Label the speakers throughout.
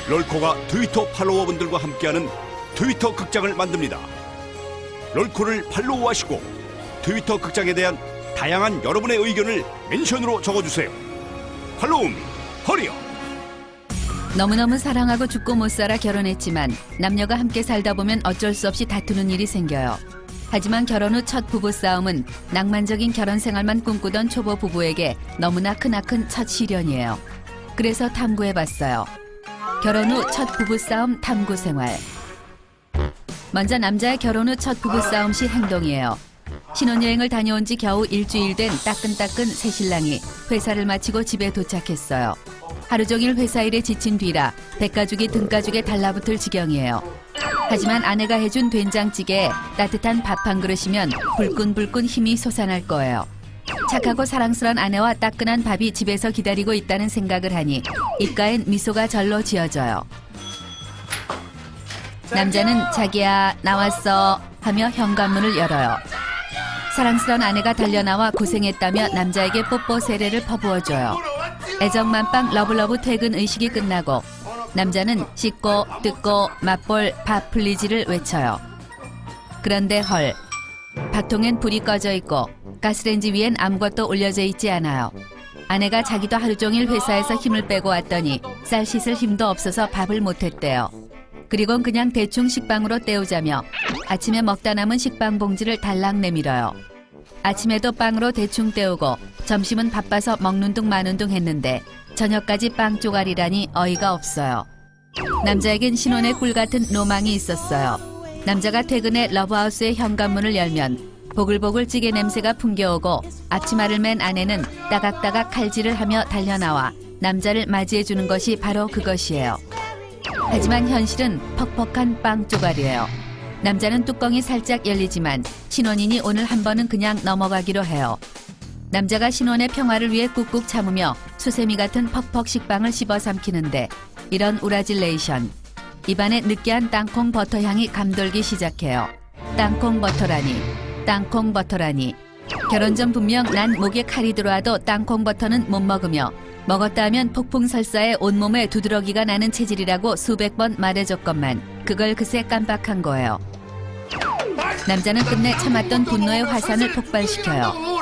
Speaker 1: 럴코가 트위터 팔로워분들과 함께하는 트위터 극장을 만듭니다. 럴코를 팔로우하시고 트위터 극장에 대한 다양한 여러분의 의견을 멘션으로 적어주세요. 팔로움 허리어.
Speaker 2: 너무너무 사랑하고 죽고 못 살아 결혼했지만 남녀가 함께 살다 보면 어쩔 수 없이 다투는 일이 생겨요. 하지만 결혼 후 첫 부부싸움은 낭만적인 결혼 생활만 꿈꾸던 초보 부부에게 너무나 크나큰 첫 시련이에요. 그래서 탐구해봤어요. 결혼 후 첫 부부싸움 탐구 생활. 먼저 남자의 결혼 후 첫 부부싸움 시 행동이에요. 신혼여행을 다녀온 지 겨우 일주일 된 따끈따끈 새신랑이 회사를 마치고 집에 도착했어요. 하루 종일 회사 일에 지친 뒤라 백가죽이 등가죽에 달라붙을 지경이에요. 하지만 아내가 해준 된장찌개에 따뜻한 밥 한 그릇이면 불끈불끈 힘이 솟아날 거예요. 착하고 사랑스러운 아내와 따끈한 밥이 집에서 기다리고 있다는 생각을 하니 입가엔 미소가 절로 지어져요. 남자는 자기야 나왔어 하며 현관문을 열어요. 사랑스러운 아내가 달려나와 고생했다며 남자에게 뽀뽀 세례를 퍼부어줘요. 애정 만빵 러블러브 퇴근 의식이 끝나고 남자는 씻고 뜯고 맛볼 밥 플리즈를 외쳐요. 그런데 헐, 밥통엔 불이 꺼져 있고 가스레인지 위엔 아무것도 올려져 있지 않아요. 아내가 자기도 하루 종일 회사에서 힘을 빼고 왔더니 쌀 씻을 힘도 없어서 밥을 못했대요. 그리곤 그냥 대충 식빵으로 때우자며 아침에 먹다 남은 식빵 봉지를 달랑 내밀어요. 아침에도 빵으로 대충 때우고 점심은 바빠서 먹는 둥 마는 둥 했는데 저녁까지 빵 쪼가리라니 어이가 없어요. 남자에겐 신혼의 꿀 같은 로망이 있었어요. 남자가 퇴근해 러브하우스의 현관문을 열면 보글보글 찌개 냄새가 풍겨오고 앞치마를 맨 아내는 따각따각 칼질을 하며 달려나와 남자를 맞이해주는 것이 바로 그것이에요. 하지만 현실은 퍽퍽한 빵 쪼가리예요. 남자는 뚜껑이 살짝 열리지만 신혼이니 오늘 한 번은 그냥 넘어가기로 해요. 남자가 신혼의 평화를 위해 꾹꾹 참으며 수세미 같은 퍽퍽 식빵을 씹어 삼키는데 이런 우라질레이션. 입안에 느끼한 땅콩 버터 향이 감돌기 시작해요. 땅콩 버터라니, 땅콩 버터라니. 결혼 전 분명 난 목에 칼이 들어와도 땅콩 버터는 못 먹으며 먹었다 하면 폭풍 설사에 온몸에 두드러기가 나는 체질이라고 수백 번 말해줬건만 그걸 그새 깜빡한 거예요. 남자는 끝내 참았던 분노의 화산을 폭발시켜요.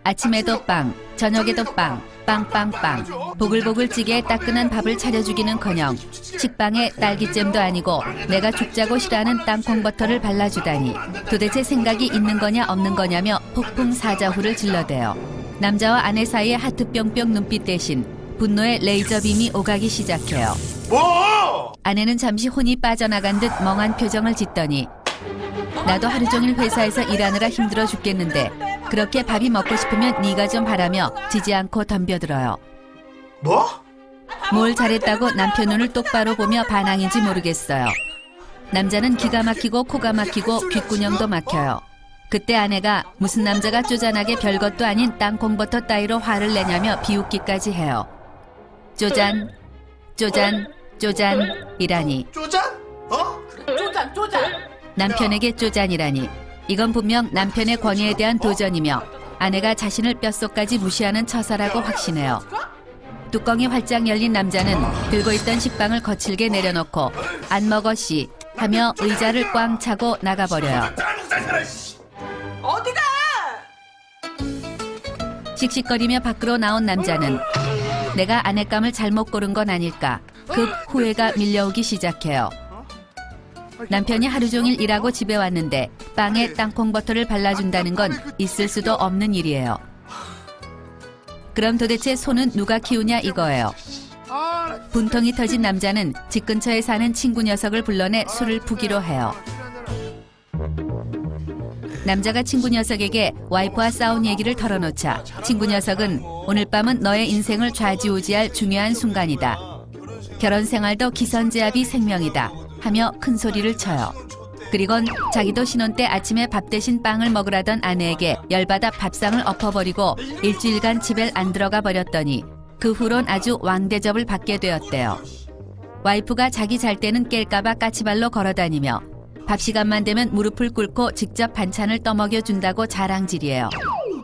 Speaker 2: 아침에도 빵, 저녁에도 빵, 빵빵빵. 보글보글 찌개에 따끈한 밥을 차려주기는커녕 식빵에 딸기잼도 아니고 내가 죽자고 싫어하는 땅콩버터를 발라주다니 도대체 생각이 있는 거냐 없는 거냐며 폭풍 사자후를 질러대요. 남자와 아내 사이의 하트 뿅뿅 눈빛 대신 분노의 레이저빔이 오가기 시작해요. 아내는 잠시 혼이 빠져나간 듯 멍한 표정을 짓더니 나도 하루 종일 회사에서 일하느라 힘들어 죽겠는데 그렇게 밥이 먹고 싶으면 네가 좀 하라며 지지 않고 덤벼들어요.
Speaker 3: 뭐?
Speaker 2: 뭘 잘했다고 남편 눈을 똑바로 보며 반항인지 모르겠어요. 남자는 기가 막히고 코가 막히고 귓구녕도 막혀요. 그때 아내가 무슨 남자가 쪼잔하게 별것도 아닌 땅콩버터 따위로 화를 내냐며 비웃기까지 해요. 쪼잔, 쪼잔, 쪼잔이라니.
Speaker 3: 쪼잔? 어?
Speaker 4: 쪼잔.
Speaker 2: 남편에게 쪼잔이라니. 이건 분명 남편의 권위에 대한 도전이며 아내가 자신을 뼛속까지 무시하는 처사라고 확신해요. 뚜껑이 활짝 열린 남자는 들고 있던 식빵을 거칠게 내려놓고 안 먹어 씨 하며 의자를 꽝 차고 나가버려요.
Speaker 4: 어디가?
Speaker 2: 씩씩거리며 밖으로 나온 남자는 내가 아내감을 잘못 고른 건 아닐까 급 후회가 밀려오기 시작해요. 남편이 하루 종일 일하고 집에 왔는데 빵에 땅콩버터를 발라준다는 건 있을 수도 없는 일이에요. 그럼 도대체 소는 누가 키우냐 이거예요. 분통이 터진 남자는 집 근처에 사는 친구 녀석을 불러내 술을 푸기로 해요. 남자가 친구 녀석에게 와이프와 싸운 얘기를 털어놓자 친구 녀석은 오늘 밤은 너의 인생을 좌지우지할 중요한 순간이다. 결혼 생활도 기선제압이 생명이다. 하며 큰 소리를 쳐요. 그리곤 자기도 신혼 때 아침에 밥 대신 빵을 먹으라던 아내에게 열받아 밥상을 엎어버리고 일주일간 집에 안 들어가 버렸더니 그 후론 아주 왕대접을 받게 되었대요. 와이프가 자기 잘 때는 깰까봐 까치발로 걸어다니며 밥 시간만 되면 무릎을 꿇고 직접 반찬을 떠먹여 준다고 자랑질이에요.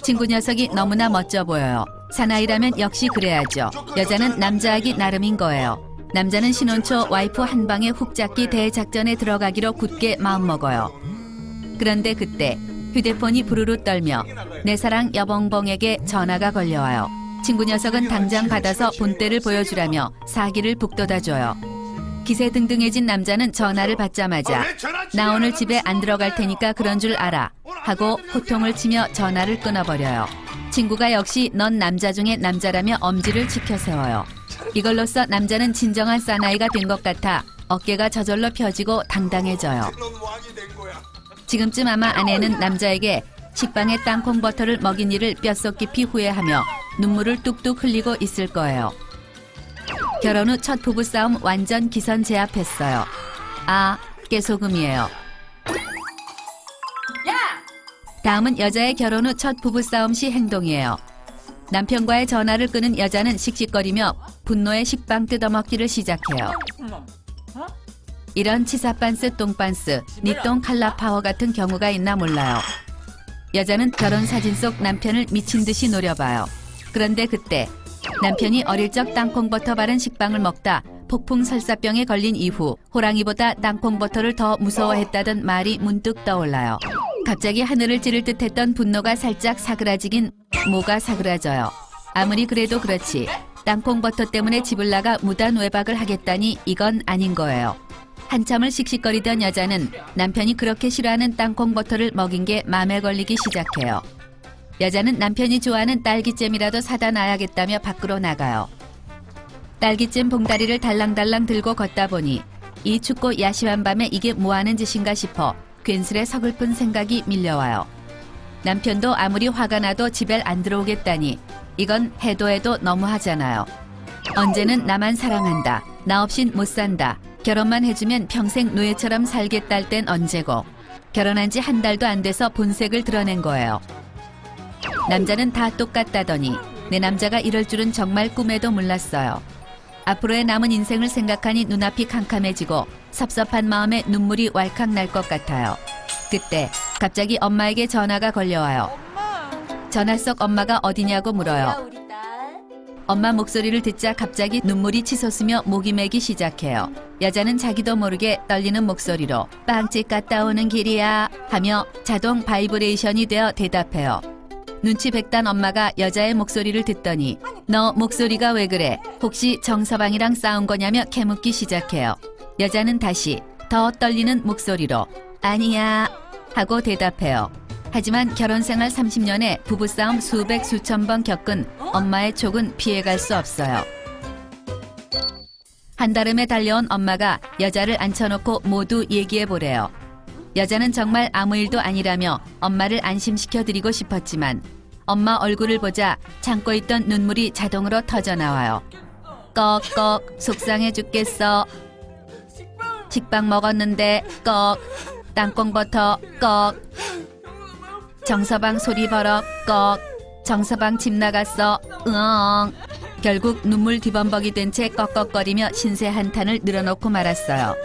Speaker 2: 친구 녀석이 너무나 멋져 보여요. 사나이라면 역시 그래야죠. 여자는 남자하기 나름인 거예요. 남자는 신혼초 와이프 한 방에 훅 잡기 대작전에 들어가기로 굳게 마음먹어요. 그런데 그때 휴대폰이 부르르 떨며 내 사랑 여봉봉에게 전화가 걸려와요. 친구 녀석은 당장 받아서 본때를 보여주라며 사기를 북돋아줘요. 기세등등해진 남자는 전화를 받자마자 나 오늘 집에 안 들어갈 테니까 그런 줄 알아 하고 호통을 치며 전화를 끊어버려요. 친구가 역시 넌 남자 중에 남자라며 엄지를 치켜세워요. 이걸로써 남자는 진정한 사나이가 된 것 같아 어깨가 저절로 펴지고 당당해져요. 지금쯤 아마 아내는 남자에게 식빵에 땅콩 버터를 먹인 일을 뼛속 깊이 후회하며 눈물을 뚝뚝 흘리고 있을 거예요. 결혼 후 첫 부부싸움 완전 기선제압했어요. 아, 깨소금이에요. 다음은 여자의 결혼 후 첫 부부싸움 시 행동이에요. 남편과의 전화를 끊은 여자는 씩씩거리며 분노의 식빵 뜯어먹기를 시작해요. 이런 치사빤스 똥빤스, 니똥 칼라파워 같은 경우가 있나 몰라요. 여자는 결혼 사진 속 남편을 미친 듯이 노려봐요. 그런데 그때 남편이 어릴 적 땅콩버터 바른 식빵을 먹다 폭풍 설사병에 걸린 이후 호랑이보다 땅콩버터를 더 무서워했다던 말이 문득 떠올라요. 갑자기 하늘을 찌를 듯했던 분노가 살짝 사그라지긴 뭐가 사그라져요. 아무리 그래도 그렇지 땅콩버터 때문에 집을 나가 무단 외박을 하겠다니 이건 아닌 거예요. 한참을 씩씩거리던 여자는 남편이 그렇게 싫어하는 땅콩버터를 먹인 게 맘에 걸리기 시작해요. 여자는 남편이 좋아하는 딸기잼이라도 사다 놔야겠다며 밖으로 나가요. 딸기잼 봉다리를 달랑달랑 들고 걷다 보니 이 춥고 야심한 밤에 이게 뭐하는 짓인가 싶어 괜스레 서글픈 생각이 밀려와요. 남편도 아무리 화가 나도 집에 안 들어오겠다니 이건 해도 해도 너무하잖아요. 언제는 나만 사랑한다. 나 없인 못 산다. 결혼만 해주면 평생 노예처럼 살겠다할 땐 언제고. 결혼한 지 한 달도 안 돼서 본색을 드러낸 거예요. 남자는 다 똑같다더니 내 남자가 이럴 줄은 정말 꿈에도 몰랐어요. 앞으로의 남은 인생을 생각하니 눈앞이 캄캄해지고 섭섭한 마음에 눈물이 왈칵 날 것 같아요. 그때 갑자기 엄마에게 전화가 걸려와요. 전화 속 엄마가 어디냐고 물어요. 엄마 목소리를 듣자 갑자기 눈물이 치솟으며 목이 메기 시작해요. 여자는 자기도 모르게 떨리는 목소리로 빵집 갔다 오는 길이야 하며 자동 바이브레이션이 되어 대답해요. 눈치 백단 엄마가 여자의 목소리를 듣더니 너 목소리가 왜 그래? 혹시 정서방이랑 싸운 거냐며 캐묻기 시작해요. 여자는 다시 더 떨리는 목소리로 아니야 하고 대답해요. 하지만 결혼생활 30년에 부부싸움 수백 수천 번 겪은 엄마의 촉은 피해갈 수 없어요. 한달음에 달려온 엄마가 여자를 앉혀놓고 모두 얘기해보래요. 여자는 정말 아무 일도 아니라며 엄마를 안심시켜드리고 싶었지만 엄마 얼굴을 보자 참고 있던 눈물이 자동으로 터져나와요. 꺽꺽 속상해 죽겠어. 식빵 먹었는데 꺽 땅콩버터 꺽 정서방 소리 버럭 꺽 정서방 집 나갔어 으엉 결국 눈물 뒤범벅이 된 채 꺽꺽거리며 신세 한탄을 늘어놓고 말았어요.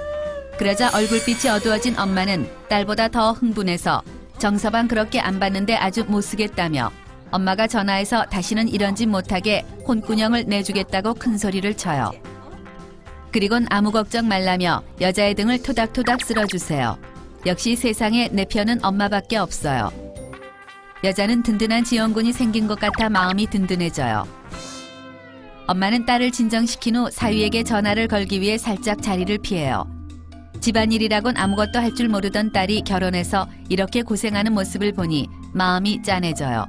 Speaker 2: 그러자 얼굴빛이 어두워진 엄마는 딸보다 더 흥분해서 정서방 그렇게 안 봤는데 아주 못쓰겠다며 엄마가 전화해서 다시는 이런 짓 못하게 혼꾸녕을 내주겠다고 큰 소리를 쳐요. 그리곤 아무 걱정 말라며 여자의 등을 토닥토닥 쓸어주세요. 역시 세상에 내 편은 엄마밖에 없어요. 여자는 든든한 지원군이 생긴 것 같아 마음이 든든해져요. 엄마는 딸을 진정시킨 후 사위에게 전화를 걸기 위해 살짝 자리를 피해요. 집안일이라곤 아무것도 할 줄 모르던 딸이 결혼해서 이렇게 고생하는 모습을 보니 마음이 짠해져요.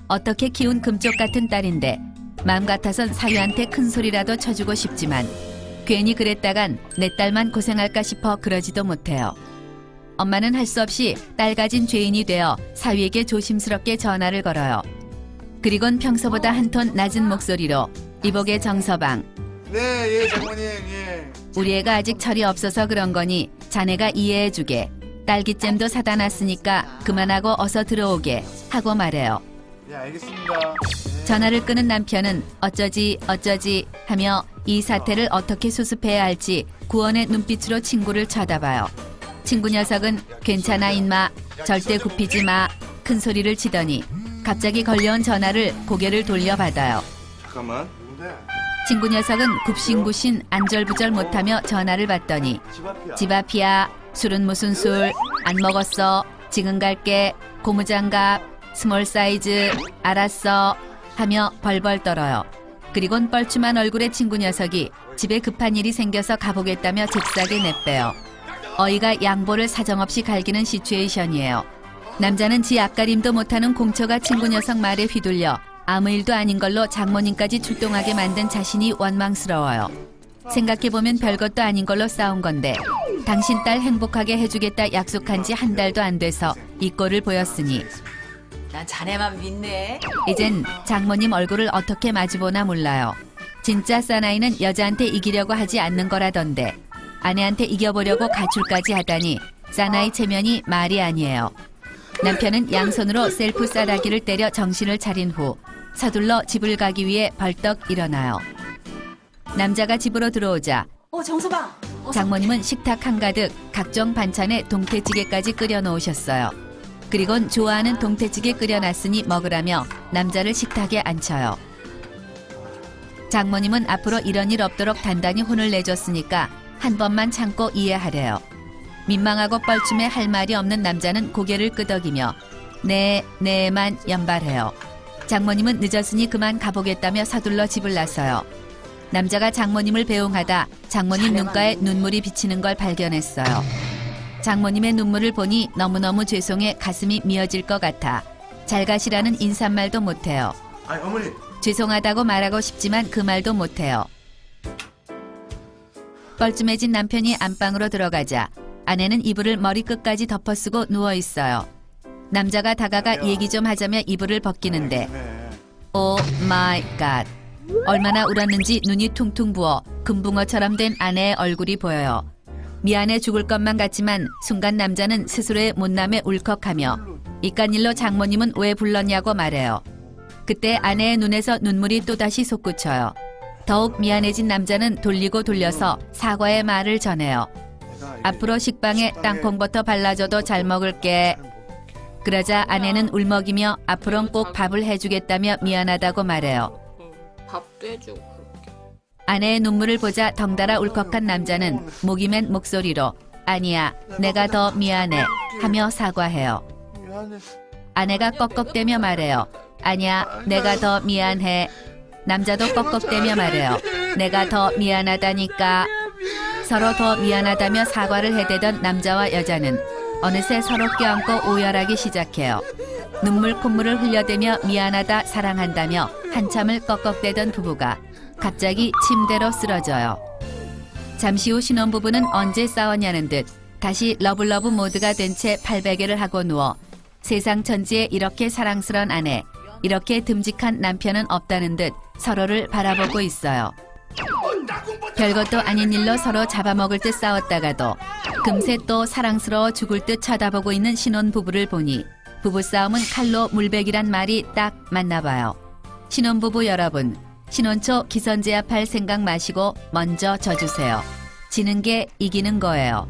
Speaker 2: 어떻게 키운 금쪽 같은 딸인데 마음 같아선 사위한테 큰 소리라도 쳐주고 싶지만 괜히 그랬다간 내 딸만 고생할까 싶어 그러지도 못해요. 엄마는 할 수 없이 딸 가진 죄인이 되어 사위에게 조심스럽게 전화를 걸어요. 그리곤 평소보다 한 톤 낮은 목소리로 이복의 정서방.
Speaker 3: 네, 예, 장모님, 예.
Speaker 2: 우리 애가 아직 철이 없어서 그런 거니 자네가 이해해주게. 딸기잼도 사다 놨으니까 그만하고 어서 들어오게 하고 말해요.
Speaker 3: 예, 알겠습니다. 예.
Speaker 2: 전화를 끊은 남편은 어쩌지 하며 이 사태를 어떻게 수습해야 할지 구원의 눈빛으로 친구를 쳐다봐요. 친구 녀석은 괜찮아 인마, 절대 굽히지 마, 큰 소리를 치더니 갑자기 걸려온 전화를 고개를 돌려 받아요.
Speaker 4: 잠깐만.
Speaker 2: 친구 녀석은 굽신굽신 안절부절 못하며 전화를 받더니 집 앞이야. 술은 무슨 술? 안 먹었어. 지금 갈게. 고무장갑. 스몰 사이즈. 알았어. 하며 벌벌 떨어요. 그리곤 뻘쭘한 얼굴의 친구 녀석이 집에 급한 일이 생겨서 가보겠다며 잽싸게 내빼요. 어이가 양보를 사정없이 갈기는 시츄에이션이에요. 남자는 지 앞가림도 못하는 공처가 친구 녀석 말에 휘둘려 아무 일도 아닌 걸로 장모님까지 출동하게 만든 자신이 원망스러워요. 생각해보면 별것도 아닌 걸로 싸운 건데 당신 딸 행복하게 해주겠다 약속한 지 한 달도 안 돼서 이 꼴을 보였으니
Speaker 5: 난 자네만 믿네.
Speaker 2: 이젠 장모님 얼굴을 어떻게 마주보나 몰라요. 진짜 사나이는 여자한테 이기려고 하지 않는 거라던데 아내한테 이겨보려고 가출까지 하다니 사나이 체면이 말이 아니에요. 남편은 양손으로 셀프 싸다기를 때려 정신을 차린 후 서둘러 집을 가기 위해 벌떡 일어나요. 남자가 집으로 들어오자
Speaker 5: 정서방.
Speaker 2: 장모님은 식탁 한가득 각종 반찬에 동태찌개까지 끓여 놓으셨어요. 그리곤 좋아하는 동태찌개 끓여놨으니 먹으라며 남자를 식탁에 앉혀요. 장모님은 앞으로 이런 일 없도록 단단히 혼을 내줬으니까 한 번만 참고 이해하래요. 민망하고 뻘쭘해 할 말이 없는 남자는 고개를 끄덕이며 네만 연발해요. 장모님은 늦었으니 그만 가보겠다며 서둘러 집을 나서요. 남자가 장모님을 배웅하다 장모님 눈가에 눈물이 비치는 걸 발견했어요. 장모님의 눈물을 보니 너무너무 죄송해 가슴이 미어질 것 같아 잘 가시라는 인사말도 못해요.
Speaker 3: 아니 어머니.
Speaker 2: 죄송하다고 말하고 싶지만 그 말도 못해요. 뻘쭘해진 남편이 안방으로 들어가자 아내는 이불을 머리끝까지 덮어쓰고 누워있어요. 남자가 다가가 얘기 좀 하자며 이불을 벗기는데 오 마이 갓. 얼마나 울었는지 눈이 퉁퉁 부어 금붕어처럼 된 아내의 얼굴이 보여요. 미안해 죽을 것만 같지만 순간 남자는 스스로의 못남에 울컥하며 이깟 일로 장모님은 왜 불렀냐고 말해요. 그때 아내의 눈에서 눈물이 또다시 솟구쳐요. 더욱 미안해진 남자는 돌리고 돌려서 사과의 말을 전해요. 앞으로 식빵에 땅콩버터 발라줘도 잘 먹을게. 그러자 아내는 울먹이며 앞으론 꼭 밥을 해주겠다며 미안하다고 말해요.
Speaker 5: 밥도 해주고 그렇게.
Speaker 2: 아내의 눈물을 보자 덩달아 울컥한 남자는 목이 맨 목소리로 아니야 내가 더 미안해 하며 사과해요. 아내가 꺽꺽대며 말해요. 아니야 내가 더 미안해. 남자도 꺽꺽대며 말해요. 내가 더 미안하다니까. 서로 더 미안하다며 사과를 해대던 남자와 여자는 어느새 서로 껴안고 오열하기 시작해요. 눈물 콧물을 흘려대며 미안하다 사랑한다며 한참을 꺽꺽대던 부부가 갑자기 침대로 쓰러져요. 잠시 후 신혼부부는 언제 싸웠냐는 듯 다시 러블러브 모드가 된 채 팔베개를 하고 누워 세상 천지에 이렇게 사랑스런 아내, 이렇게 듬직한 남편은 없다는 듯 서로를 바라보고 있어요. 별것도 아닌 일로 서로 잡아먹을 듯 싸웠다가도 금세 또 사랑스러워 죽을 듯 쳐다보고 있는 신혼부부를 보니 부부싸움은 칼로 물베기란 말이 딱 맞나 봐요. 신혼부부 여러분, 신혼초 기선제압할 생각 마시고 먼저 져주세요. 지는 게 이기는 거예요.